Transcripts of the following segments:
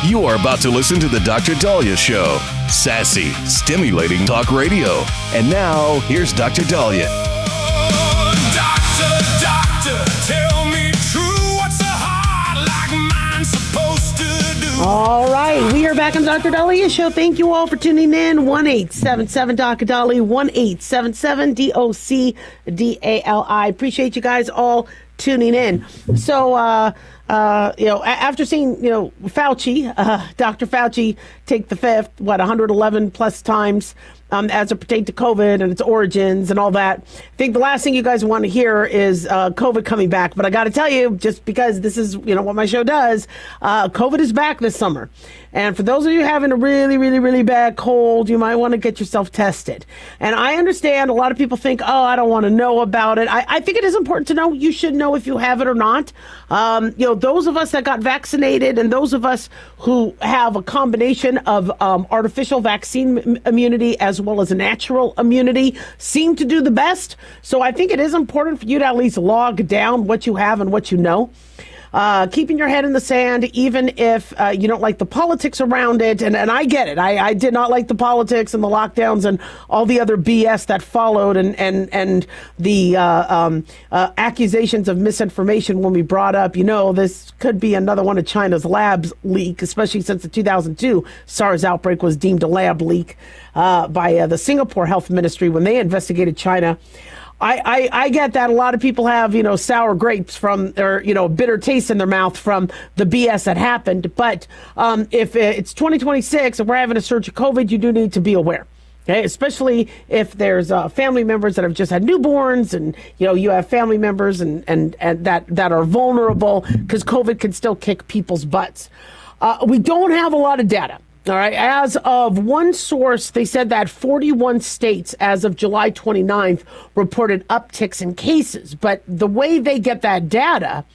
You are about to listen to the Dr. Daliah Show. Sassy, stimulating talk radio. And now, here's Dr. Daliah. Doctor, tell me true. What's a heart like mine supposed to do? All right, we are back on the Dr. Daliah Show. Thank you all for tuning in. 1-877 Dr. Daliah, 1-877 DOCDALI. Appreciate you guys all tuning in. So, after seeing, Fauci, Dr. Fauci take the fifth, 111 plus times as it pertains to COVID and its origins and all that. I think the last thing you guys want to hear is COVID coming back. But I got to tell you, just because this is, what my show does, COVID is back this summer. And for those of you having a really, really, really bad cold, you might want to get yourself tested. And I understand a lot of people think, I don't want to know about it. I think it is important to know. You should know if you have it or not. Those of us that got vaccinated and those of us who have a combination of artificial vaccine immunity as well as natural immunity seem to do the best. So I think it is important for you to at least log down what you have and what you know. Keeping your head in the sand, even if you don't like the politics around it. And I get it. I did not like the politics and the lockdowns and all the other BS that followed and the accusations of misinformation when we brought up, this could be another one of China's labs leak, especially since the 2002 SARS outbreak was deemed a lab leak by the Singapore Health Ministry when they investigated China. I get that a lot of people have, sour grapes from, or, bitter taste in their mouth from the BS that happened. But if it's 2026 and we're having a surge of COVID, you do need to be aware. Okay, especially if there's family members that have just had newborns and, you have family members and that are vulnerable because COVID can still kick people's butts. We don't have a lot of data. All right. As of one source, they said that 41 states as of July 29th reported upticks in cases. But the way they get that data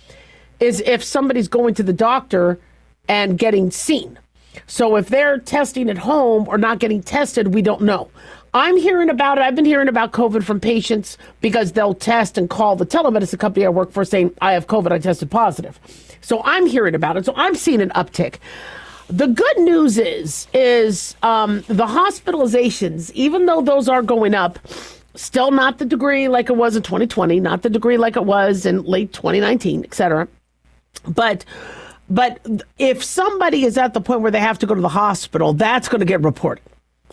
is if somebody's going to the doctor and getting seen. So if they're testing at home or not getting tested, we don't know. I'm hearing about it. I've been hearing about COVID from patients because they'll test and call the telemedicine company I work for saying, I have COVID, I tested positive. So I'm hearing about it. So I'm seeing an uptick. The good news is the hospitalizations, even though those are going up, still not the degree like it was in 2020, not the degree like it was in late 2019, et cetera. But if somebody is at the point where they have to go to the hospital, that's going to get reported.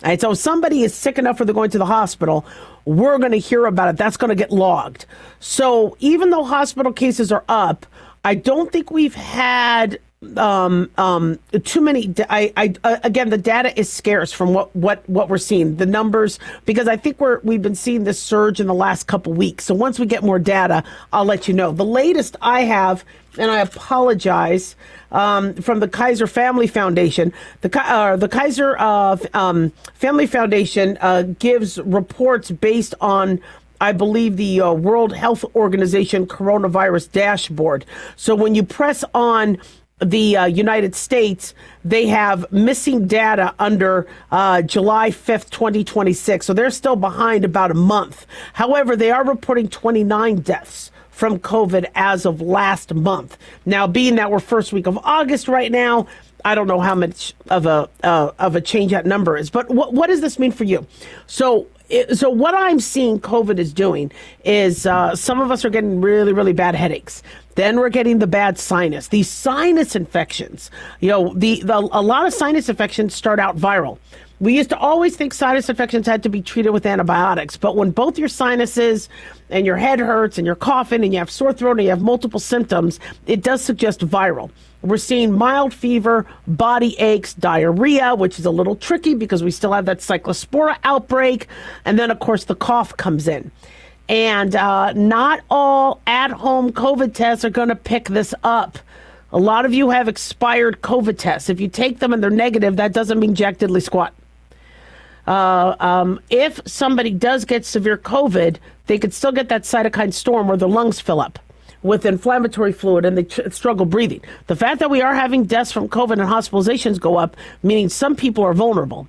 Right? So if somebody is sick enough where they're going to the hospital, we're going to hear about it. That's going to get logged. So even though hospital cases are up, I don't think we've had too many. Again, the data is scarce from what we're seeing, the numbers, because I think we've been seeing this surge in the last couple weeks. So once we get more data, I'll let you know. The latest I have, and I apologize, from the Kaiser Family Foundation. The Kaiser Family Foundation gives reports based on, I believe, the World Health Organization coronavirus dashboard. So when you press on the United States, they have missing data under July 5th, 2026. So they're still behind about a month. However, they are reporting 29 deaths from COVID as of last month. Now, being that we're first week of August right now, I don't know how much of a change that number is. But what does this mean for you? So what I'm seeing COVID is doing is some of us are getting really, really bad headaches. Then we're getting the bad sinus. These sinus infections, a lot of sinus infections start out viral. We used to always think sinus infections had to be treated with antibiotics, but when both your sinuses and your head hurts and you're coughing and you have sore throat and you have multiple symptoms, it does suggest viral. We're seeing mild fever, body aches, diarrhea, which is a little tricky because we still have that cyclospora outbreak. And then, of course, the cough comes in. And not all at-home COVID tests are going to pick this up. A lot of you have expired COVID tests. If you take them and they're negative, that doesn't mean jack diddly squat. If somebody does get severe COVID, they could still get that cytokine storm where their lungs fill up with inflammatory fluid and they struggle breathing. The fact that we are having deaths from COVID and hospitalizations go up, meaning some people are vulnerable.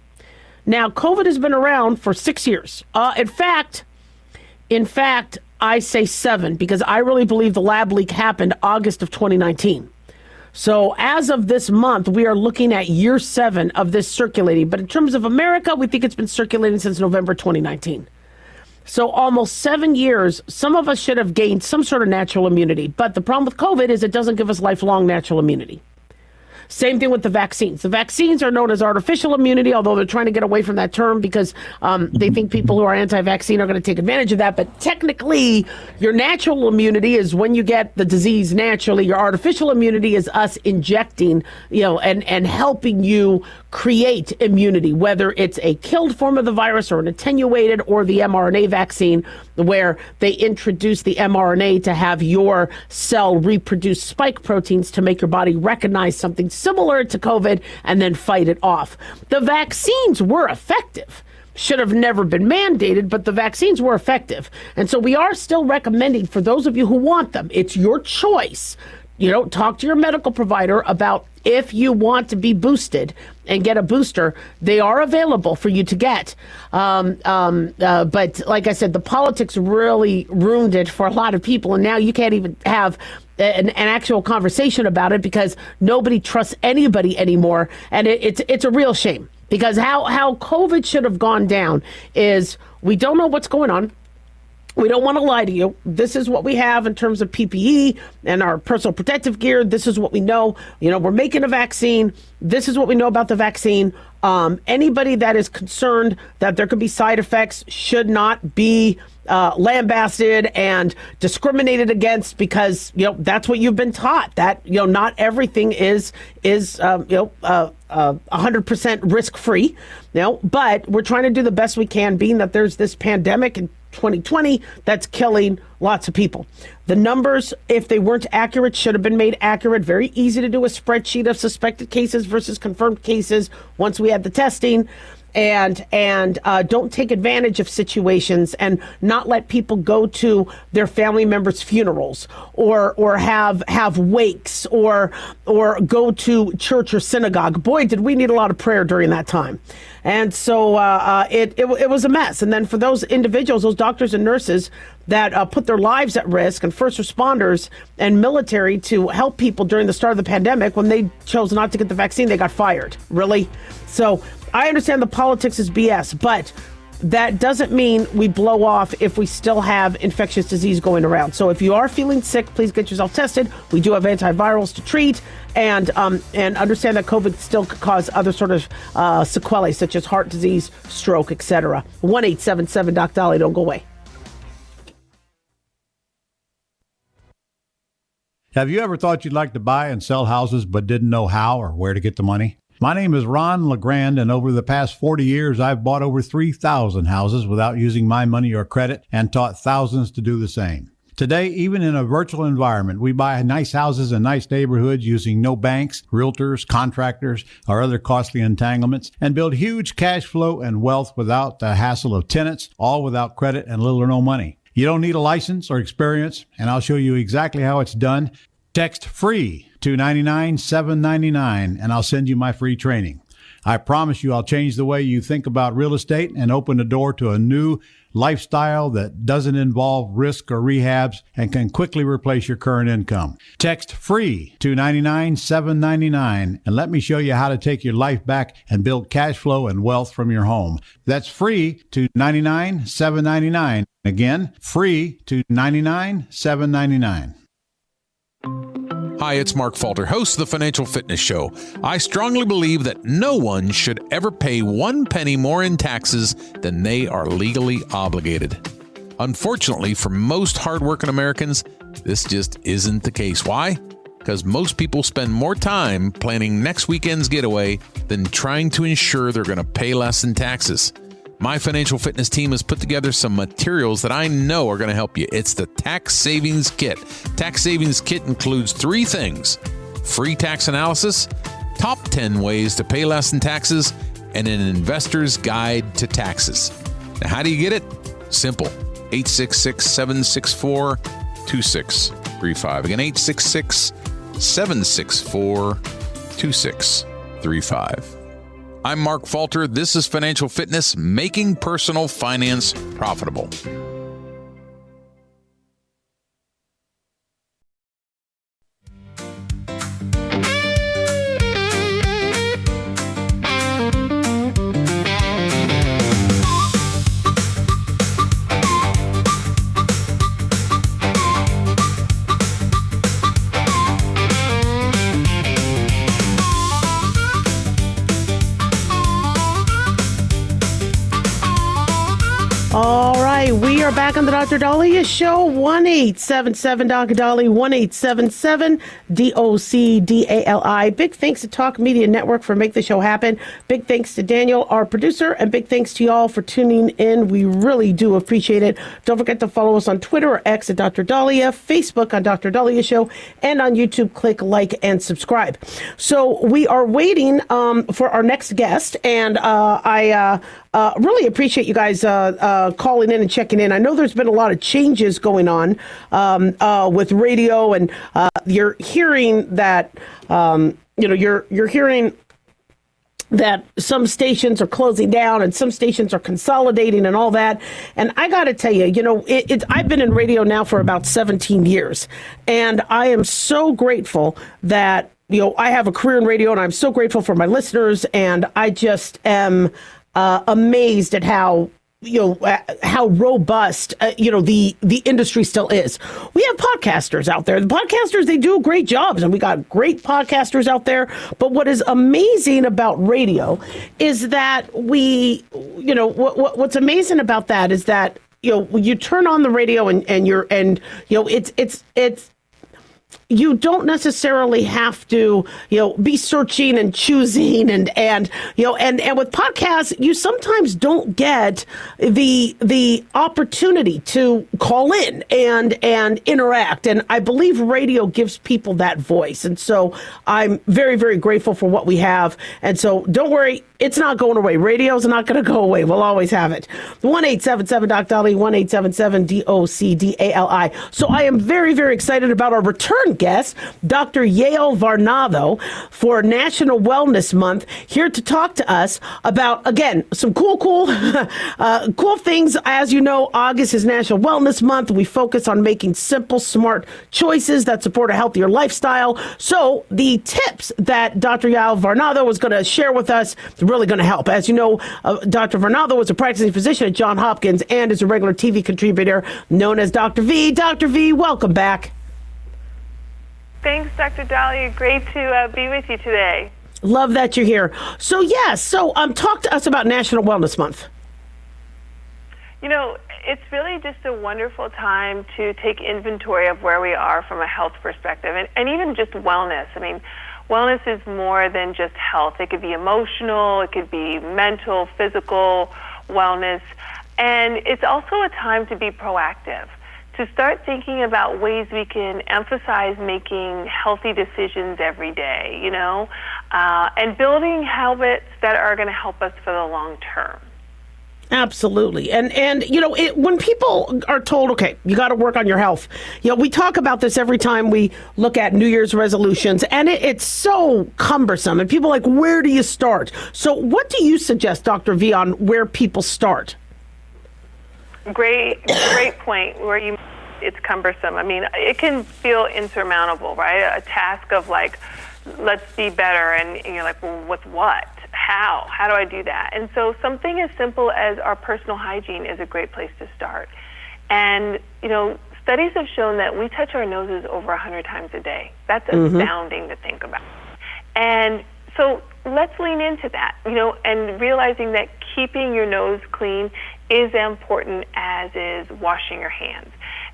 Now, COVID has been around for 6 years. In fact, I say 7 because I really believe the lab leak happened August of 2019. So as of this month, we are looking at year 7 of this circulating. But in terms of America, we think it's been circulating since November 2019. So almost 7 years, some of us should have gained some sort of natural immunity. But the problem with COVID is it doesn't give us lifelong natural immunity. Same thing with the vaccines. The vaccines are known as artificial immunity, although they're trying to get away from that term because they think people who are anti-vaccine are going to take advantage of that. But technically, your natural immunity is when you get the disease naturally. Your artificial immunity is us injecting, and helping you create immunity, whether it's a killed form of the virus or an attenuated or the mRNA vaccine, where they introduce the mRNA to have your cell reproduce spike proteins to make your body recognize something similar to COVID and then fight it off. The vaccines were effective. Should have never been mandated, but the vaccines were effective. And so we are still recommending for those of you who want them, it's your choice. Talk to your medical provider about if you want to be boosted and get a booster. They are available for you to get. But like I said, the politics really ruined it for a lot of people. And now you can't even have an actual conversation about it because nobody trusts anybody anymore. And it's a real shame because how COVID should have gone down is we don't know what's going on. We don't want to lie to you. This is what we have in terms of PPE and our personal protective gear. This is what we know. We're making a vaccine. This is what we know about the vaccine. Anybody that is concerned that there could be side effects should not be lambasted and discriminated against because, that's what you've been taught, that, not everything is 100% risk free. But we're trying to do the best we can, being that there's this pandemic in 2020 that's killing lots of people. The numbers, if they weren't accurate, should have been made accurate. Very easy to do a spreadsheet of suspected cases versus confirmed cases once we had the testing. And don't take advantage of situations and not let people go to their family members' funerals or have wakes or go to church or synagogue. Boy, did we need a lot of prayer during that time. And so it was a mess. And then for those individuals, those doctors and nurses that put their lives at risk, and first responders and military to help people during the start of the pandemic, when they chose not to get the vaccine, they got fired. Really? So I understand the politics is BS, but that doesn't mean we blow off if we still have infectious disease going around. So if you are feeling sick, please get yourself tested. We do have antivirals to treat, and understand that COVID still could cause other sort of sequelae, such as heart disease, stroke, etc. 1-877-DOC-DOLLY. Don't go away. Have you ever thought you'd like to buy and sell houses but didn't know how or where to get the money? My name is Ron LeGrand, and over the past 40 years, I've bought over 3,000 houses without using my money or credit and taught thousands to do the same. Today, even in a virtual environment, we buy nice houses in nice neighborhoods using no banks, realtors, contractors, or other costly entanglements, and build huge cash flow and wealth without the hassle of tenants, all without credit and little or no money. You don't need a license or experience, and I'll show you exactly how it's done. Text FREE to 99799 and I'll send you my free training. I promise you I'll change the way you think about real estate and open the door to a new lifestyle that doesn't involve risk or rehabs and can quickly replace your current income. Text FREE to 99799 and let me show you how to take your life back and build cash flow and wealth from your home. That's FREE to 99799. Again, FREE to 99799. Hi, it's Mark Falter, host of the Financial Fitness Show. I strongly believe that no one should ever pay 1 penny more in taxes than they are legally obligated. Unfortunately, for most hardworking Americans, this just isn't the case. Why? Because most people spend more time planning next weekend's getaway than trying to ensure they're going to pay less in taxes. My Financial Fitness team has put together some materials that I know are going to help you. It's the Tax Savings Kit. Tax Savings Kit includes 3 things: free tax analysis, top 10 ways to pay less in taxes, and an investor's guide to taxes. Now, how do you get it? Simple. 866-764-2635. Again, 866-764-2635. I'm Mark Falter. This is Financial Fitness, making personal finance profitable. We are back on the Dr. Dahlia Show. 1-877 Dr. Dahlia, 1-877 DOCDALI. Big thanks to Talk Media Network for making the show happen. Big thanks to Daniel, our producer, and big thanks to y'all for tuning in. We really do appreciate it. Don't forget to follow us on Twitter or X at Dr. Dahlia, Facebook on Dr. Dahlia Show, and on YouTube. Click like and subscribe. So we are waiting for our next guest, and I really appreciate you guys calling in and checking in. I know there's been a lot of changes going on with radio, and you're hearing that you're hearing that some stations are closing down and some stations are consolidating and all that. And I got to tell you, I've been in radio now for about 17 years, and I am so grateful that I have a career in radio, and I'm so grateful for my listeners, and I just am amazed at how robust the industry still is. We have podcasters out there. The podcasters, they do great jobs, and we got great podcasters out there. But what is amazing about radio is that what's amazing about that is that you turn on the radio and it's you don't necessarily have to, be searching and choosing and with podcasts, you sometimes don't get the opportunity to call in and interact. And I believe radio gives people that voice. And so I'm very, very grateful for what we have. And so don't worry, it's not going away. Radio's not going to go away. We'll always have it. 1-877 Doc Dahlia, 1-877 DOCDALI. So I am very, very excited about our return guest, Dr. Yael Varnado, for National Wellness Month, here to talk to us about, again, some cool things. As you know, August is National Wellness Month. We focus on making simple, smart choices that support a healthier lifestyle. So the tips that Dr. Yael Varnado was going to share with us are really going to help. As you know, Dr. Varnado was a practicing physician at Johns Hopkins and is a regular TV contributor known as Dr. V. Dr. V, welcome back. Thanks, Dr. Dahlia. Great to be with you today. Love that you're here. So, talk to us about National Wellness Month. It's really just a wonderful time to take inventory of where we are from a health perspective and even just wellness. I mean, wellness is more than just health. It could be emotional, it could be mental, physical wellness, and it's also a time to be proactive, to start thinking about ways we can emphasize making healthy decisions every day, and building habits that are going to help us for the long term. Absolutely. And when people are told, okay, you got to work on your health, we talk about this every time we look at New Year's resolutions, and it's so cumbersome. And people are like, where do you start? So what do you suggest, Dr. V, on where people start? Great point. It's cumbersome. I mean, it can feel insurmountable, right? A task of let's be better, and you're like, well, with what? How do I do that? And so something as simple as our personal hygiene is a great place to start. And studies have shown that we touch our noses over 100 times a day. That's astounding to think about. And so let's lean into that, and realizing that keeping your nose clean is as important as is washing your hands.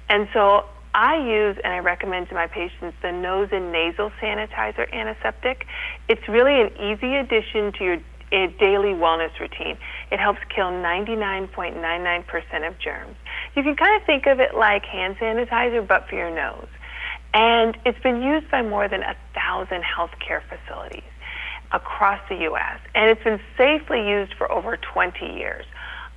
And so I use, and I recommend to my patients, the nose and nasal sanitizer antiseptic. It's really an easy addition to your daily wellness routine. It helps kill 99.99% of germs. You can kind of think of it like hand sanitizer, but for your nose. And it's been used by more than 1,000 healthcare facilities across the U.S., and it's been safely used for over 20 years.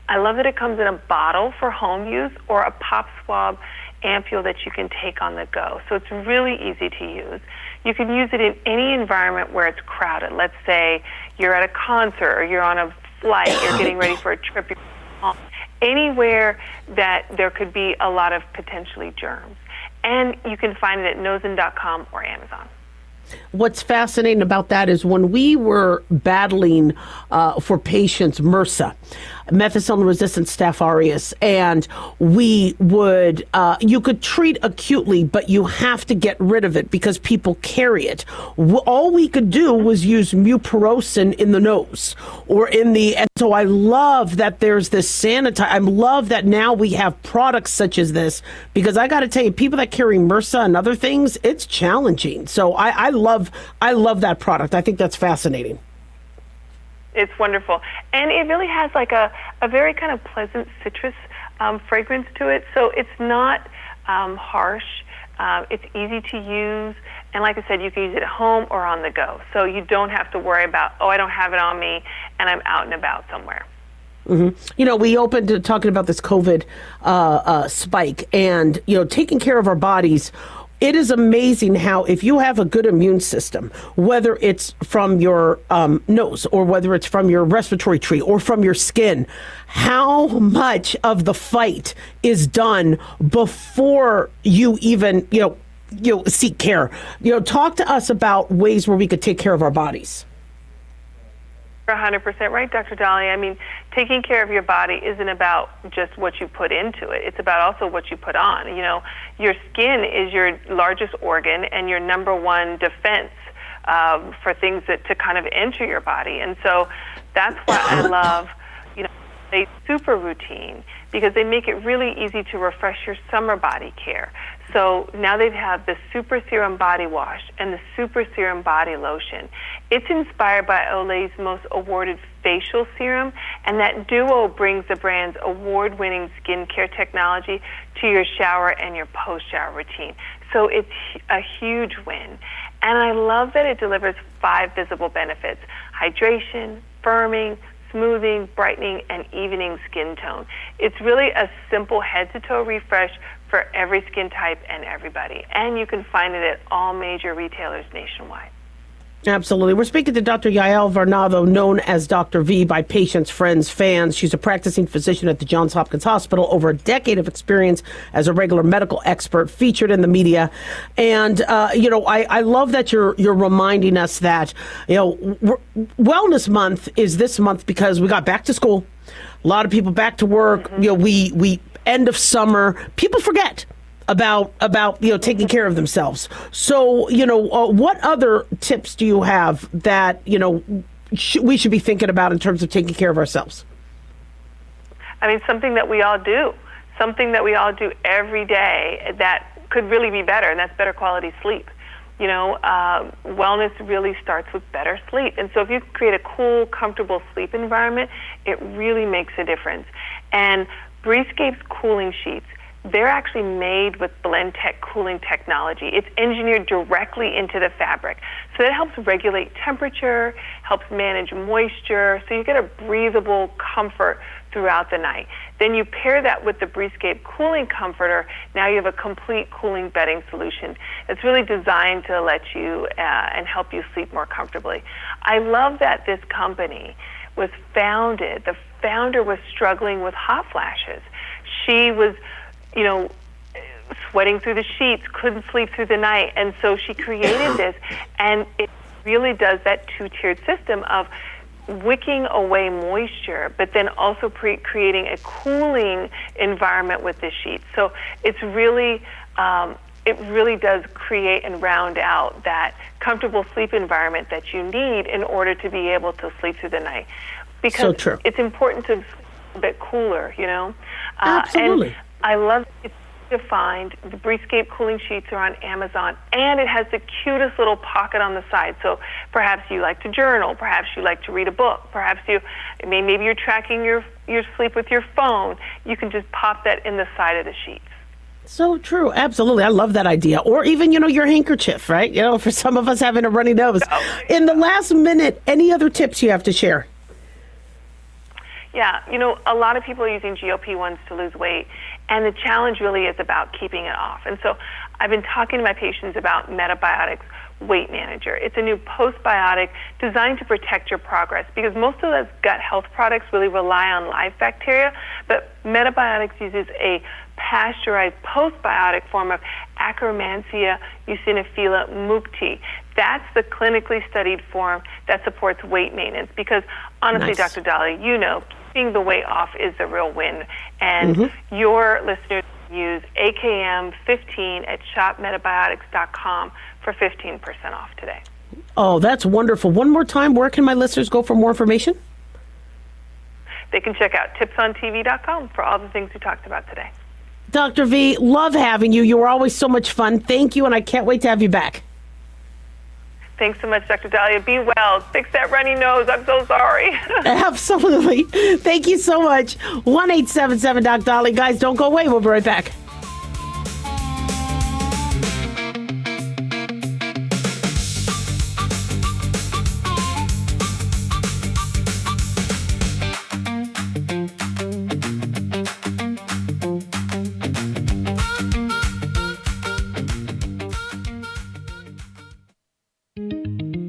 I love that it comes in a bottle for home use or a pop swab ampule that you can take on the go. So it's really easy to use. You can use it in any environment where it's crowded. Let's say you're at a concert or you're on a flight, you're getting ready for a trip, anywhere that there could be a lot of potentially germs. And you can find it at nosen.com or Amazon. What's fascinating about that is when we were battling for patients MRSA, methicillin-resistant Staph aureus, and we would, you could treat acutely, but you have to get rid of it because people carry it. All we could do was use mupirocin in the nose or in the, and so I love that there's this sanitizer. I love that now we have products such as this, because I got to tell you, people that carry MRSA and other things, it's challenging. So I love that product. I think that's fascinating. It's wonderful. And it really has like a very kind of pleasant citrus fragrance to it. So it's not harsh. It's easy to use. And like I said, you can use it at home or on the go. So you don't have to worry about, oh, I don't have it on me and I'm out and about somewhere. Mm-hmm. You know, we opened to talking about this COVID spike and, you know, taking care of our bodies. It is amazing how if you have a good immune system, whether it's from your nose or whether it's from your respiratory tree or from your skin, how much of the fight is done before you even, seek care. Talk to us about ways where we could take care of our bodies. You're 100% right, Dr. Dahlia. I mean, taking care of your body isn't about just what you put into it. It's about also what you put on. You know, your skin is your largest organ and your number one defense for things to kind of enter your body. And so that's why I love, a super routine, because they make it really easy to refresh your summer body care. So now they have the Super Serum Body Wash and the Super Serum Body Lotion. It's inspired by Olay's most awarded facial serum, and that duo brings the brand's award-winning skincare technology to your shower and your post-shower routine. So it's a huge win. And I love that it delivers 5 visible benefits: hydration, firming, smoothing, brightening, and evening skin tone. It's really a simple head-to-toe refresh for every skin type and everybody. And you can find it at all major retailers nationwide. Absolutely. We're speaking to Dr. Yael Varnado, known as Dr. V by patients, friends, fans. She's a practicing physician at the Johns Hopkins Hospital, over a decade of experience as a regular medical expert, featured in the media. And, I love that you're reminding us that, Wellness Month is this month because we got back to school. A lot of people back to work. Mm-hmm. We end of summer. People forget about taking care of themselves. So, what other tips do you have that, we should be thinking about in terms of taking care of ourselves? I mean, something that we all do every day that could really be better, and that's better quality sleep. Wellness really starts with better sleep. And so if you create a cool, comfortable sleep environment, it really makes a difference. And Breezescape's cooling sheets, they're actually made with BlendTec cooling technology. It's engineered directly into the fabric. So that helps regulate temperature, helps manage moisture, so you get a breathable comfort throughout the night. Then you pair that with the Breezescape cooling comforter. Now you have a complete cooling bedding solution. It's really designed to let you and help you sleep more comfortably. I love that this company was founded. The founder was struggling with hot flashes. She was sweating through the sheets, couldn't sleep through the night. And so she created this, and it really does that 2-tiered system of wicking away moisture, but then also creating a cooling environment with the sheets. So it's really, it really does create and round out that comfortable sleep environment that you need in order to be able to sleep through the night. Because so true. It's important to sleep a bit cooler, Absolutely. And I love it to find. The Breezescape cooling sheets are on Amazon, and it has the cutest little pocket on the side. So perhaps you like to journal, perhaps you like to read a book, perhaps maybe you're tracking your sleep with your phone. You can just pop that in the side of the sheets. So true. Absolutely. I love that idea. Or even, your handkerchief, right? For some of us having a runny nose. In the last minute, any other tips you have to share? Yeah, a lot of people are using GLP-1s to lose weight, and the challenge really is about keeping it off. And so I've been talking to my patients about Metabiotics Weight Manager. It's a new postbiotic designed to protect your progress, because most of those gut health products really rely on live bacteria, but Metabiotics uses a pasteurized postbiotic form of Akkermansia eosinophila mucti. That's the clinically studied form that supports weight maintenance. Because honestly, Nice. Dr. Dahlia, you know, keeping the weight off is the real win. And your listeners use AKM15 at shopmetabiotics.com for 15% off today. Oh, that's wonderful. One more time, where can my listeners go for more information? They can check out tipsontv.com for all the things we talked about today. Dr. V, love having you. You were always so much fun. Thank you, and I can't wait to have you back. Thanks so much, Dr. Dahlia. Be well. Fix that runny nose. I'm so sorry. Absolutely. Thank you so much. 1-877-DOC-DOLLY. Guys, don't go away. We'll be right back.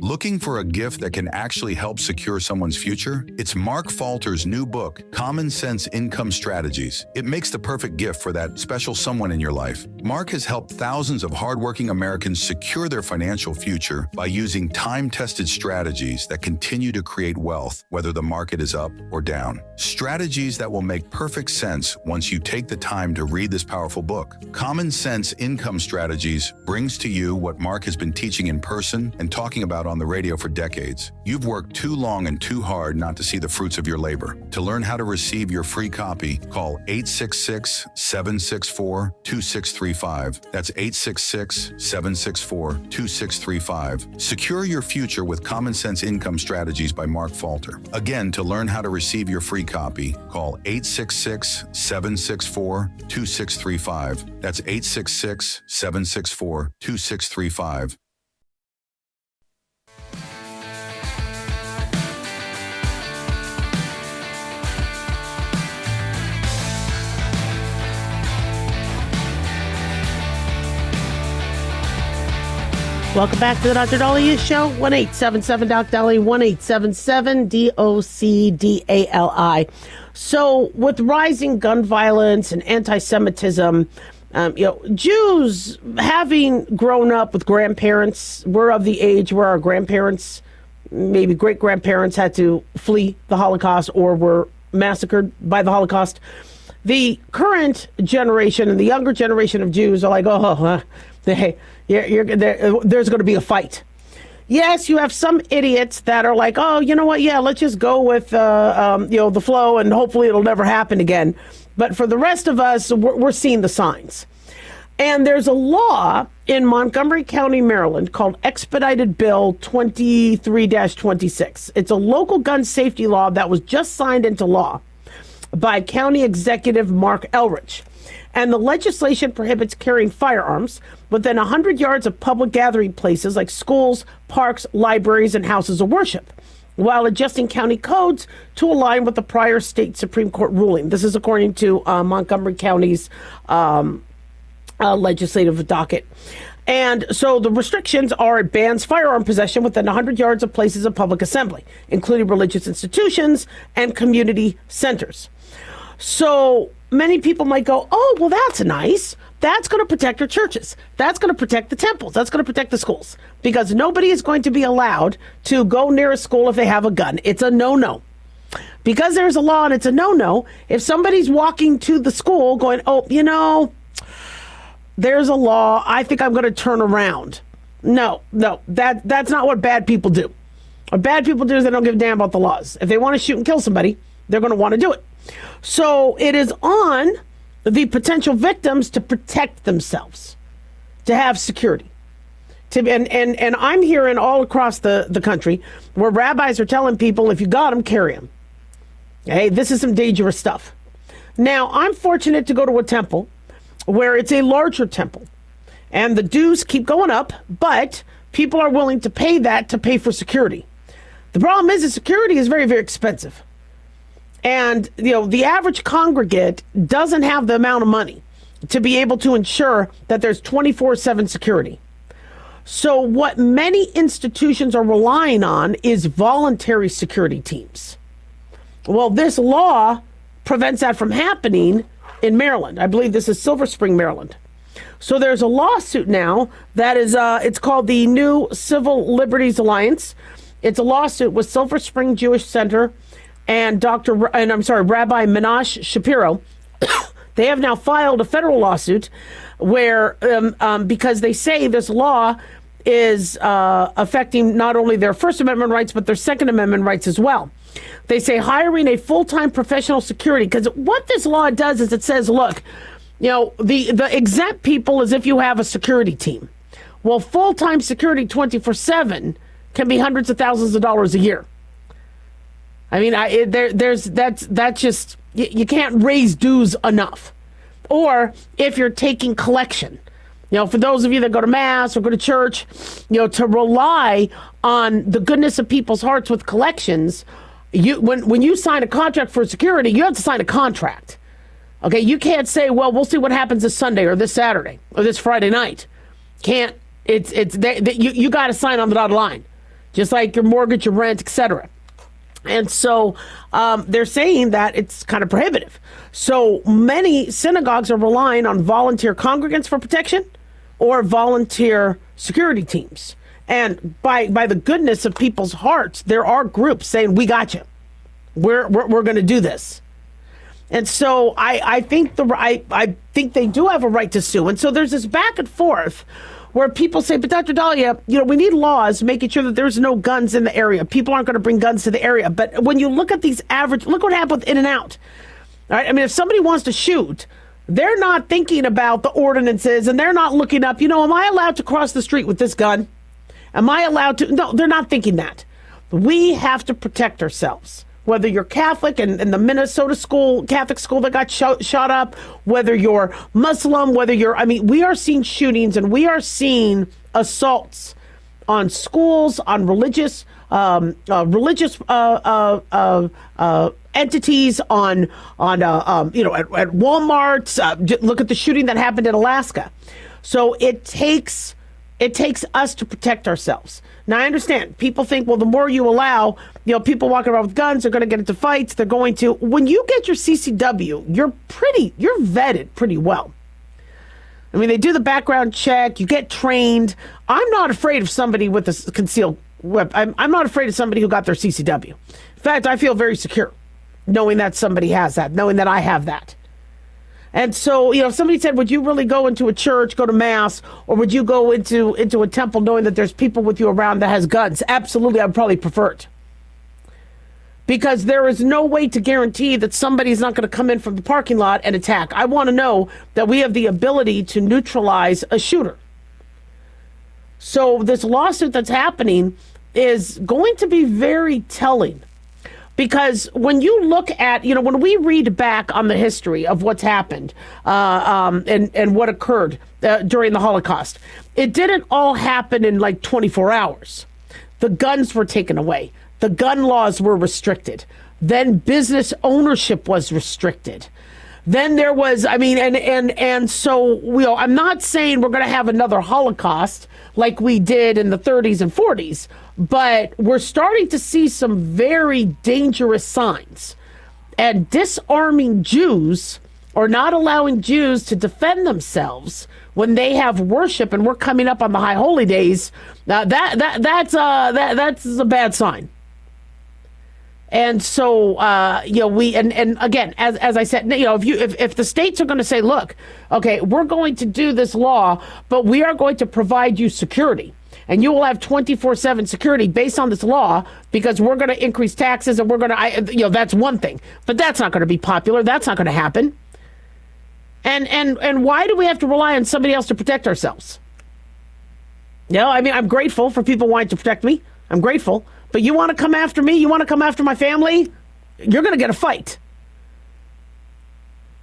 Looking for a gift that can actually help secure someone's future? It's Mark Falter's new book, Common Sense Income Strategies. It makes the perfect gift for that special someone in your life. Mark has helped thousands of hardworking Americans secure their financial future by using time-tested strategies that continue to create wealth, whether the market is up or down. Strategies that will make perfect sense once you take the time to read this powerful book. Common Sense Income Strategies brings to you what Mark has been teaching in person and talking about on the radio for decades. You've worked too long and too hard not to see the fruits of your labor. To learn how to receive your free copy, call 866-764-2635. That's 866-764-2635. Secure your future with Common Sense Income Strategies by Mark Falter. Again, to learn how to receive your free copy, call 866-764-2635. That's 866-764-2635. Welcome back to the Dr. Dahlia Show. 1-877-DOC-DOLLY, 1-877-DOC-DALI. So with rising gun violence and anti-Semitism, Jews, having grown up with grandparents, we're of the age where our grandparents, maybe great-grandparents, had to flee the Holocaust or were massacred by the Holocaust. The current generation and the younger generation of Jews are like, there's going to be a fight. Yes, you have some idiots that are like, oh, you know what? Yeah, let's just go with the flow, and hopefully it'll never happen again. But for the rest of us, we're seeing the signs. And there's a law in Montgomery County, Maryland, called Expedited Bill 23-26. It's a local gun safety law that was just signed into law by County Executive Mark Elrich. And the legislation prohibits carrying firearms within 100 yards of public gathering places like schools, parks, libraries, and houses of worship, while adjusting county codes to align with the prior state Supreme Court ruling. This is according to Montgomery County's legislative docket. And so the restrictions are it bans firearm possession within 100 yards of places of public assembly, including religious institutions and community centers. So many people might go, oh, well, that's nice. That's going to protect our churches. That's going to protect the temples. That's going to protect the schools, because nobody is going to be allowed to go near a school if they have a gun. It's a no-no. Because there's a law and it's a no-no, if somebody's walking to the school going, oh, there's a law, I think I'm going to turn around. No, that's not what bad people do. What bad people do is they don't give a damn about the laws. If they want to shoot and kill somebody, they're going to want to do it. So it is on the potential victims to protect themselves, to have security. And I'm hearing all across the country where rabbis are telling people, if you got them, carry them. Hey, this is some dangerous stuff. Now, I'm fortunate to go to a temple where it's a larger temple, and the dues keep going up, but people are willing to pay that to pay for security. The problem is that security is very, very expensive. And, the average congregate doesn't have the amount of money to be able to ensure that there's 24/7 security. So what many institutions are relying on is voluntary security teams. Well, this law prevents that from happening in Maryland. I believe this is Silver Spring, Maryland. So there's a lawsuit now that is, it's called the New Civil Liberties Alliance. It's a lawsuit with Silver Spring Jewish Center and Rabbi Menashe Shapiro. They have now filed a federal lawsuit where, because they say this law is affecting not only their First Amendment rights, but their Second Amendment rights as well. They say hiring a full-time professional security, because what this law does is it says, look, the exempt people is if you have a security team. Well, full-time security 24/7 can be hundreds of thousands of dollars a year. I mean, that's just, you can't raise dues enough. Or if you're taking collection, for those of you that go to mass or go to church, to rely on the goodness of people's hearts with collections, when you sign a contract for security, you have to sign a contract. Okay, you can't say, well, we'll see what happens this Sunday or this Saturday or this Friday night. Can't. You got to sign on the dotted line, just like your mortgage, your rent, etc. And so they're saying that it's kind of prohibitive. So many synagogues are relying on volunteer congregants for protection or volunteer security teams. And by the goodness of people's hearts, there are groups saying, we got you. We're going to do this. And so I think they do have a right to sue. And so there's this back and forth where people say, but Dr. Daliah, we need laws making sure that there's no guns in the area. People aren't going to bring guns to the area. But when you look at these look what happened with In-N-Out. All right? I mean, if somebody wants to shoot, they're not thinking about the ordinances and they're not looking up, am I allowed to cross the street with this gun? Am I allowed to? No, they're not thinking that. We have to protect ourselves. Whether you're Catholic and the Minnesota Catholic school that got shot up, whether you're Muslim, we are seeing shootings and we are seeing assaults on schools, on religious entities, at Walmart. Look at the shooting that happened in Alaska. So it takes us to protect ourselves. Now, I understand. People think, well, the more you allow, people walking around with guns, they're going to get into fights. They're going to. When you get your CCW, you're vetted pretty well. I mean, they do the background check. You get trained. I'm not afraid of somebody with a concealed weapon. I'm not afraid of somebody who got their CCW. In fact, I feel very secure knowing that somebody has that, knowing that I have that. And so, if somebody said, would you really go into a church, go to mass, or would you go into a temple knowing that there's people with you around that has guns? Absolutely, I would probably prefer it. Because there is no way to guarantee that somebody's not going to come in from the parking lot and attack. I want to know that we have the ability to neutralize a shooter. So this lawsuit that's happening is going to be very telling. Because when you look at, when we read back on the history of what's happened and what occurred during the Holocaust, it didn't all happen in like 24 hours. The guns were taken away. The gun laws were restricted. Then business ownership was restricted. Then there was, so I'm not saying we're going to have another Holocaust like we did in the 30s and 40s, but we're starting to see some very dangerous signs. And disarming Jews or not allowing Jews to defend themselves when they have worship, and we're coming up on the high holy days, that's a bad sign. And so, and again, as I said, if the states are going to say, look, okay, we're going to do this law, but we are going to provide you security, and you will have 24/7 security based on this law because we're going to increase taxes and we're going to, that's one thing, but that's not going to be popular. That's not going to happen. And why do we have to rely on somebody else to protect ourselves? I'm grateful for people wanting to protect me. I'm grateful. But you want to come after me? You want to come after my family? You're going to get a fight.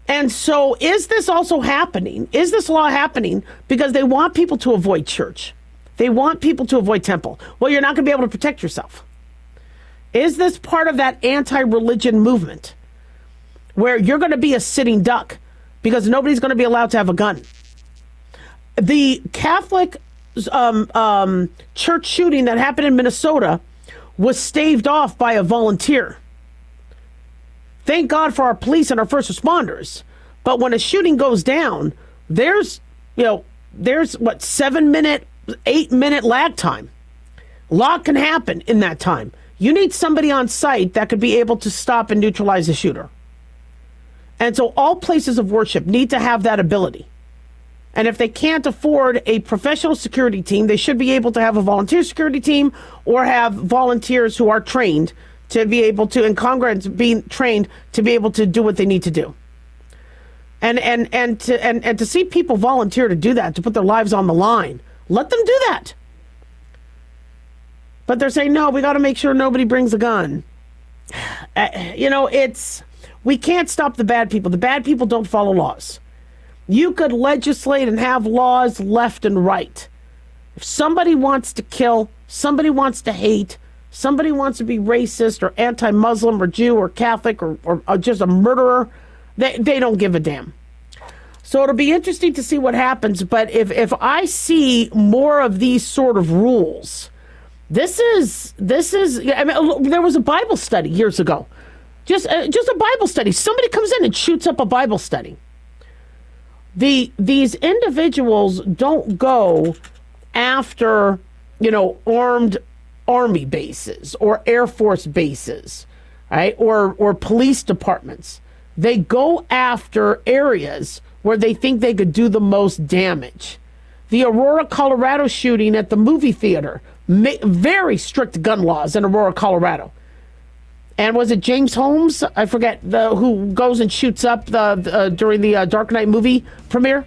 And so is this also happening? Is this law happening because they want people to avoid church? They want people to avoid temple. Well, you're not going to be able to protect yourself. Is this part of that anti-religion movement where you're going to be a sitting duck because nobody's going to be allowed to have a gun? The Catholic church shooting that happened in Minnesota was staved off by a volunteer. Thank God for our police and our first responders. But when a shooting goes down, there's 7-minute, 8-minute lag time. A lot can happen in that time. You need somebody on site that could be able to stop and neutralize a shooter. And so all places of worship need to have that ability. And if they can't afford a professional security team, they should be able to have a volunteer security team or have volunteers who are trained to be able to, and congregants being trained to be able to do what they need to do. And to see people volunteer to do that, to put their lives on the line, let them do that. But they're saying, no, we got to make sure nobody brings a gun. We can't stop the bad people. The bad people don't follow laws. You could legislate and have laws left and right. If somebody wants to kill, somebody wants to hate, somebody wants to be racist or anti-Muslim or Jew or Catholic or just a murderer, they don't give a damn. So it'll be interesting to see what happens. But if I see more of these sort of rules, this is. I mean, there was a Bible study years ago, just a Bible study. Somebody comes in and shoots up a Bible study. These individuals don't go after armed army bases or Air Force bases, right? Or police departments. They go after areas where they think they could do the most damage. The Aurora, Colorado shooting at the movie theater, very strict gun laws in Aurora, Colorado. And was it James Holmes? I forget who goes and shoots up during the Dark Knight movie premiere.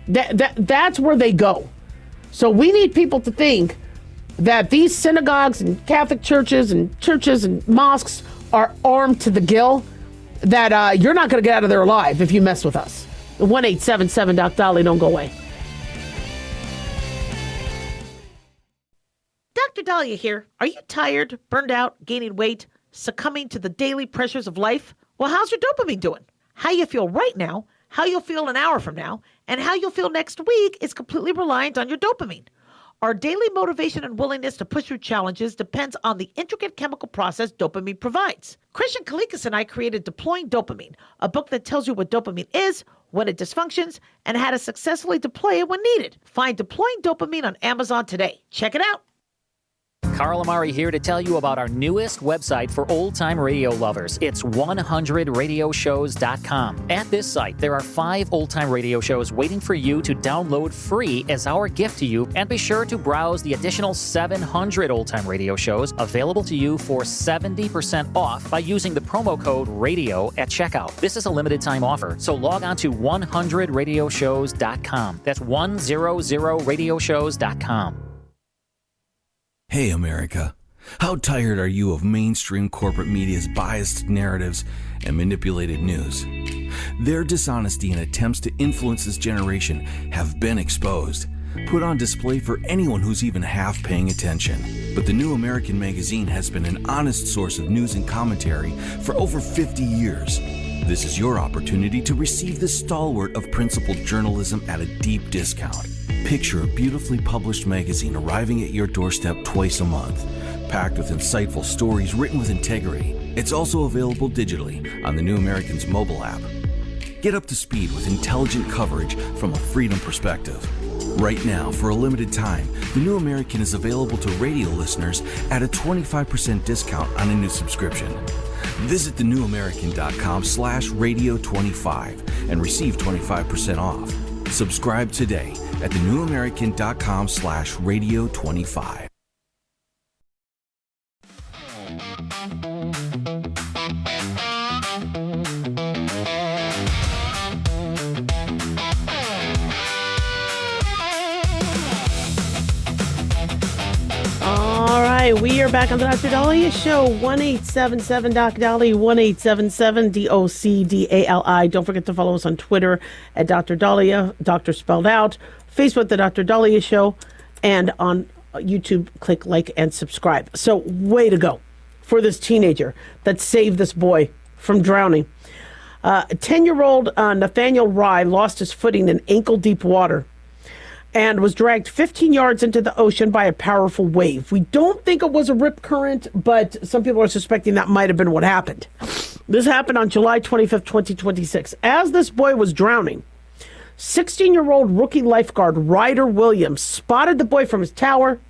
That's where they go. So we need people to think that these synagogues and Catholic churches and mosques are armed to the gill. That you're not going to get out of there alive if you mess with us. 1-877 Doc Dolly, don't go away. Dr. Dahlia here. Are you tired, burned out, gaining weight, succumbing to the daily pressures of life? Well, how's your dopamine doing? How you feel right now, how you'll feel an hour from now, and how you'll feel next week is completely reliant on your dopamine. Our daily motivation and willingness to push through challenges depends on the intricate chemical process dopamine provides. Christian Kalikas and I created Deploying Dopamine, a book that tells you what dopamine is, when it dysfunctions, and how to successfully deploy it when needed. Find Deploying Dopamine on Amazon today. Check it out. Carl Amari here to tell you about our newest website for old-time radio lovers. It's 100radioshows.com. At this site, there are 5 old-time radio shows waiting for you to download free as our gift to you, and be sure to browse the additional 700 old-time radio shows available to you for 70% off by using the promo code RADIO at checkout. This is a limited-time offer, so log on to 100radioshows.com. That's 100radioshows.com. Hey, America. How tired are you of mainstream corporate media's biased narratives and manipulated news? Their dishonesty and attempts to influence this generation have been exposed, put on display for anyone who's even half paying attention. But the New American Magazine has been an honest source of news and commentary for over 50 years. This is your opportunity to receive the stalwart of principled journalism at a deep discount. Picture a beautifully published magazine arriving at your doorstep twice a month, packed with insightful stories written with integrity. It's also available digitally on the New American's mobile app. Get up to speed with intelligent coverage from a freedom perspective. Right now, for a limited time, the New American is available to radio listeners at a 25% discount on a new subscription. Visit thenewamerican.com/radio25 and receive 25% off. Subscribe today at thenewamerican.com/radio25. All right, we are back on the Dr. Dahlia Show. 1-877 Doc Dolly, 1-877 DOCDALI. Don't forget to follow us on Twitter at Dr. Dahlia, Doctor spelled out. Facebook, the Dr. Dahlia Show, and on YouTube, click like and subscribe. So, way to go for this teenager that saved this boy from drowning. 10-year-old Nathaniel Rye lost his footing in ankle-deep water and was dragged 15 yards into the ocean by a powerful wave. We don't think it was a rip current, but some people are suspecting that might have been what happened. This happened on July 25th, 2026. As this boy was drowning, 16-year-old rookie lifeguard Ryder Williams spotted the boy from his tower,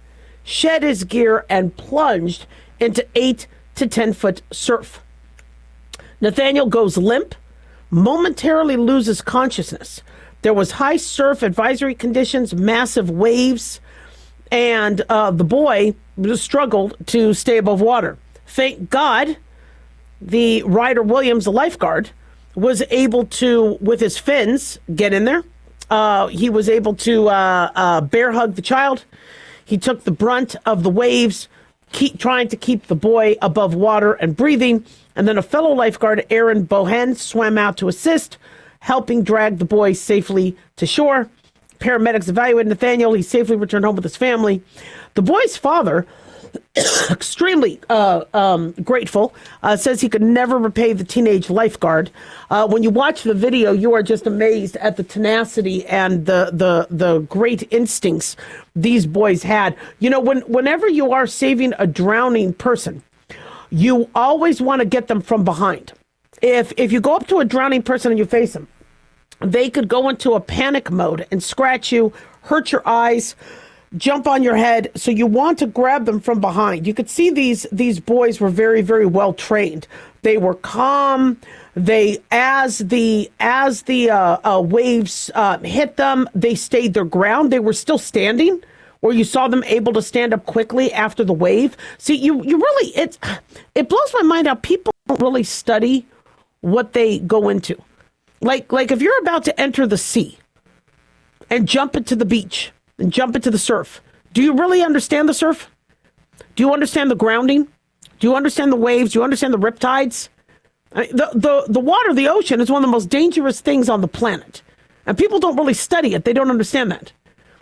shed his gear, and plunged into 8 to 10-foot surf. Nathaniel goes limp, momentarily loses consciousness. There was high surf advisory conditions, massive waves, and the boy struggled to stay above water. Thank God, the Ryder Williams, the lifeguard, was able to, with his fins, get in there. He was able to bear hug the child. He took the brunt of the waves, trying to keep the boy above water and breathing. And then a fellow lifeguard, Aaron Bohen, swam out to assist, helping drag the boy safely to shore. Paramedics evaluated Nathaniel. He safely returned home with his family. The boy's father, extremely grateful, says he could never repay the teenage lifeguard. When you watch the video, you are just amazed at the tenacity and the great instincts these boys had. You know, whenever you are saving a drowning person, you always want to get them from behind. If you go up to a drowning person and you face them, they could go into a panic mode and scratch you, hurt your eyes, jump on your head. So you want to grab them from behind. You could see these boys were very, very well trained. They were calm. As the waves hit them, they stayed their ground. They were still standing, or you saw them able to stand up quickly after the wave. See, you really, it blows my mind how people don't really study what they go into. Like if you're about to enter the sea and jump into the beach and jump into the surf, do you really understand the surf? Do you understand the grounding? Do you understand the waves? Do you understand the riptides? The water, the ocean, is one of the most dangerous things on the planet. And people don't really study it. They don't understand that.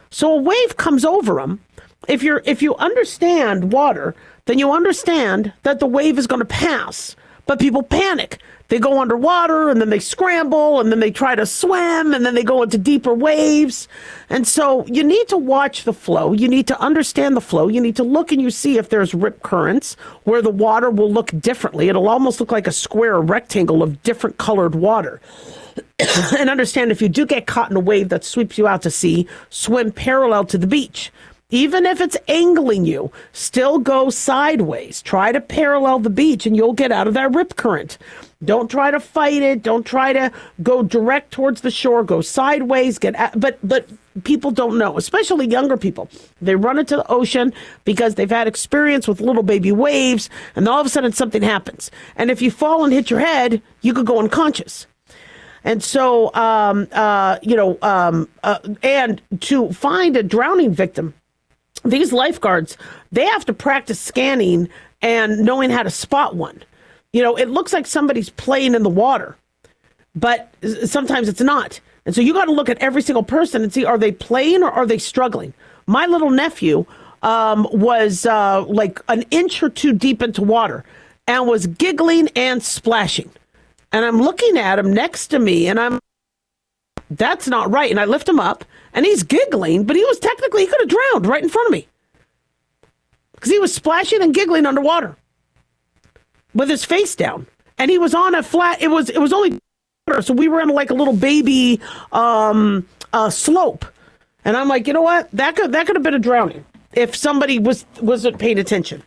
So a wave comes over them. If you understand water, then you understand that the wave is going to pass. But people panic. They go underwater, and then they scramble, and then they try to swim, and then they go into deeper waves. And so you need to watch the flow. You need to understand the flow. You need to look and you see if there's rip currents where the water will look differently. It'll almost look like a square or rectangle of different colored water. And understand, if you do get caught in a wave that sweeps you out to sea, swim parallel to the beach. Even if it's angling you, still go sideways. Try to parallel the beach and you'll get out of that rip current. Don't try to fight it. Don't try to go direct towards the shore. Go sideways. But people don't know, especially younger people. They run into the ocean because they've had experience with little baby waves, and then all of a sudden something happens. And if you fall and hit your head, you could go unconscious. And so, and to find a drowning victim, these lifeguards, they have to practice scanning and knowing how to spot one. You know, it looks like somebody's playing in the water, but sometimes it's not. And so you got to look at every single person and see, are they playing or are they struggling? My little nephew was like an inch or two deep into water and was giggling and splashing. And I'm looking at him next to me and that's not right. And I lift him up and he's giggling, but he could have drowned right in front of me because he was splashing and giggling underwater with his face down. And he was on a flat, it was only water, so we were on like a little baby slope. And I'm like, you know what? That could have been a drowning if somebody wasn't paying attention.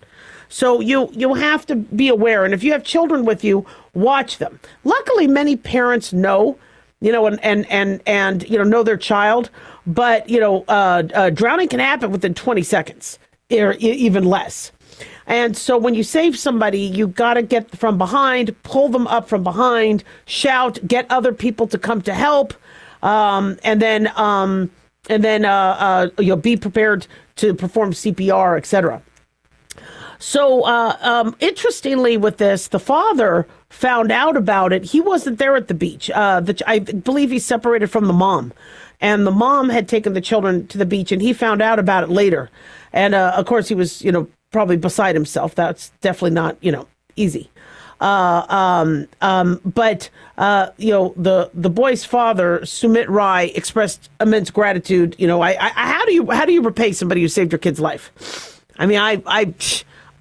So you have to be aware. And if you have children with you, watch them. Luckily, many parents know, and know their child. But, drowning can happen within 20 seconds or even less. And so when you save somebody, you got to get from behind, pull them up from behind, shout, get other people to come to help. And then you'll be prepared to perform CPR, etc. So interestingly with this, the father found out about it. He wasn't there at the beach. I believe he separated from the mom. And the mom had taken the children to the beach, and he found out about it later. And, of course, he was, probably beside himself. That's definitely not, easy. The boy's father, Sumit Rai, expressed immense gratitude. How do you repay somebody who saved your kid's life? I mean, I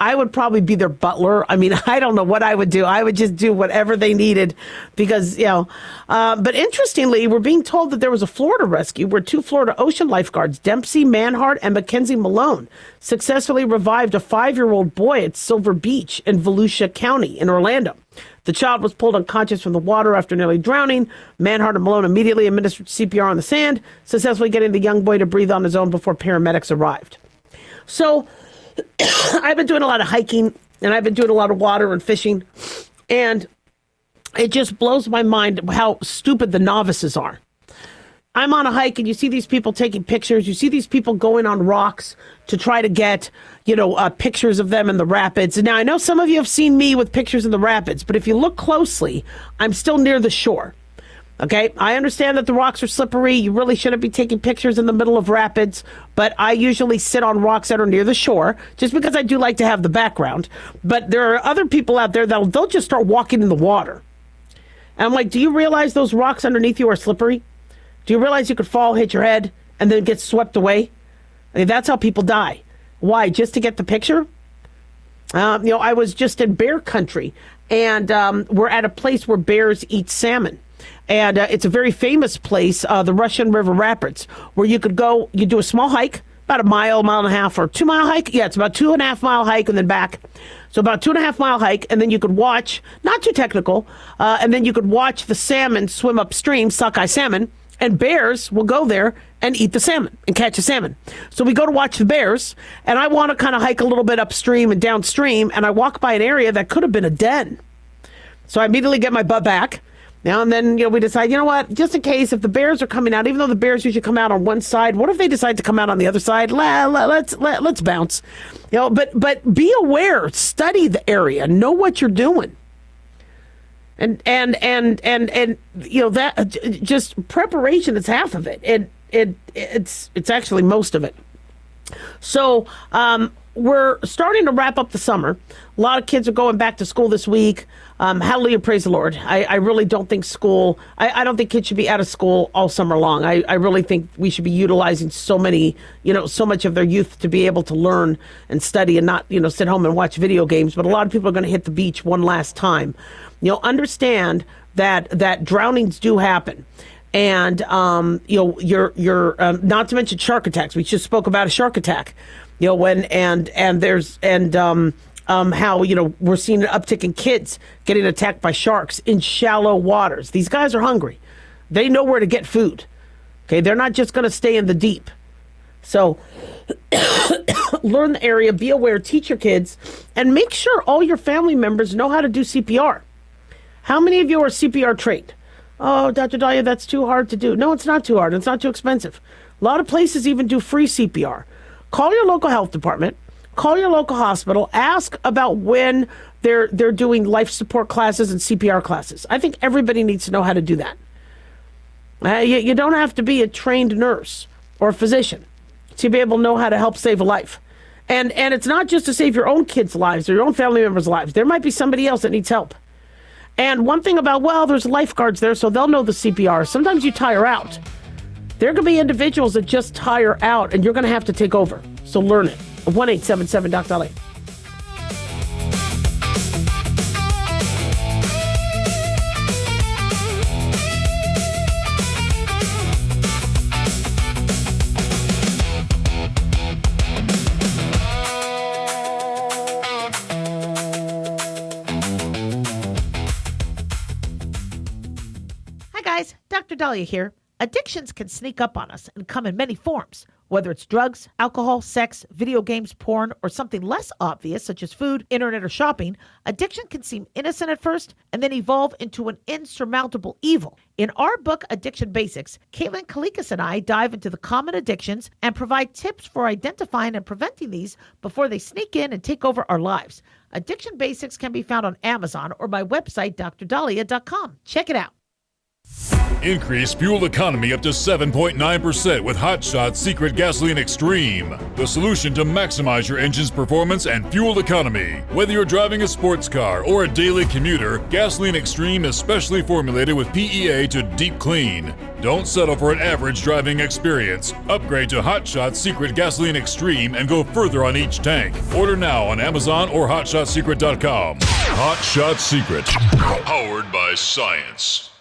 I would probably be their butler. I mean, I don't know what I would do. I would just do whatever they needed because, but interestingly, we're being told that there was a Florida rescue where 2 Florida ocean lifeguards, Dempsey Manhart and Mackenzie Malone, successfully revived a 5-year-old boy at Silver Beach in Volusia County in Orlando. The child was pulled unconscious from the water after nearly drowning. Manhart and Malone immediately administered CPR on the sand, successfully getting the young boy to breathe on his own before paramedics arrived. So I've been doing a lot of hiking, and I've been doing a lot of water and fishing, and it just blows my mind how stupid the novices are. I'm on a hike and you see these people taking pictures. You see these people going on rocks to try to get, pictures of them in the rapids. Now, I know some of you have seen me with pictures in the rapids, but if you look closely, I'm still near the shore. Okay, I understand that the rocks are slippery. You really shouldn't be taking pictures in the middle of rapids, but I usually sit on rocks that are near the shore just because I do like to have the background. But there are other people out there they'll just start walking in the water. And I'm like, do you realize those rocks underneath you are slippery? Do you realize you could fall, hit your head, and then get swept away? I mean, that's how people die. Why? Just to get the picture? I was just in bear country, and we're at a place where bears eat salmon. And it's a very famous place, the Russian River Rapids, where you could go, you do a small hike, about a mile and a half, or 2 mile hike. Yeah, it's about 2.5 mile hike and then back. So about 2.5 mile hike, and then you could watch, not too technical, and then you could watch the salmon swim upstream, sockeye salmon. And bears will go there and eat the salmon and catch a salmon. So we go to watch the bears, and I want to kind of hike a little bit upstream and downstream, and I walk by an area that could have been a den. So I immediately get my butt back. Now and then, we decide, you know what, just in case if the bears are coming out, even though the bears usually come out on one side, what if they decide to come out on the other side? Let's bounce. But be aware, study the area, know what you're doing. And that just preparation is half of it. It's actually most of it. So we're starting to wrap up the summer. A lot of kids are going back to school this week. Hallelujah, praise the Lord. I really don't think I don't think kids should be out of school all summer long. I really think we should be utilizing so much of their youth to be able to learn and study and not, sit home and watch video games. But a lot of people are going to hit the beach one last time. Understand that drownings do happen. And, you're not to mention shark attacks. We just spoke about a shark attack, how, we're seeing an uptick in kids getting attacked by sharks in shallow waters. These guys are hungry. They know where to get food. Okay. They're not just going to stay in the deep. So learn the area, be aware, teach your kids, and make sure all your family members know how to do CPR. How many of you are CPR trained? Oh, Dr. Dahlia, that's too hard to do. No, it's not too hard. It's not too expensive. A lot of places even do free CPR. Call your local health department. Call your local hospital. Ask about when they're doing life support classes and CPR classes. I think everybody needs to know how to do that. You don't have to be a trained nurse or a physician to be able to know how to help save a life. And it's not just to save your own kids' lives or your own family members' lives. There might be somebody else that needs help. And one thing about, there's lifeguards there, so they'll know the CPR. Sometimes you tire out. There could be individuals that just tire out, and you're going to have to take over. So learn it. 1-877-DOC-DAHLIA. Dr. Dahlia here. Addictions can sneak up on us and come in many forms, whether it's drugs, alcohol, sex, video games, porn, or something less obvious such as food, internet, or shopping. Addiction can seem innocent at first and then evolve into an insurmountable evil. In our book, Addiction Basics, Caitlin Kalikas and I dive into the common addictions and provide tips for identifying and preventing these before they sneak in and take over our lives. Addiction Basics can be found on Amazon or my website, drdahlia.com. Check it out. Increase fuel economy up to 7.9% with Hot Shot Secret Gasoline Extreme, the solution to maximize your engine's performance and fuel economy. Whether you're driving a sports car or a daily commuter, Gasoline Extreme is specially formulated with PEA to deep clean. Don't settle for an average driving experience. Upgrade to Hot Shot Secret Gasoline Extreme and go further on each tank. Order now on Amazon or HotShotSecret.com. Hot Shot Secret, powered by science.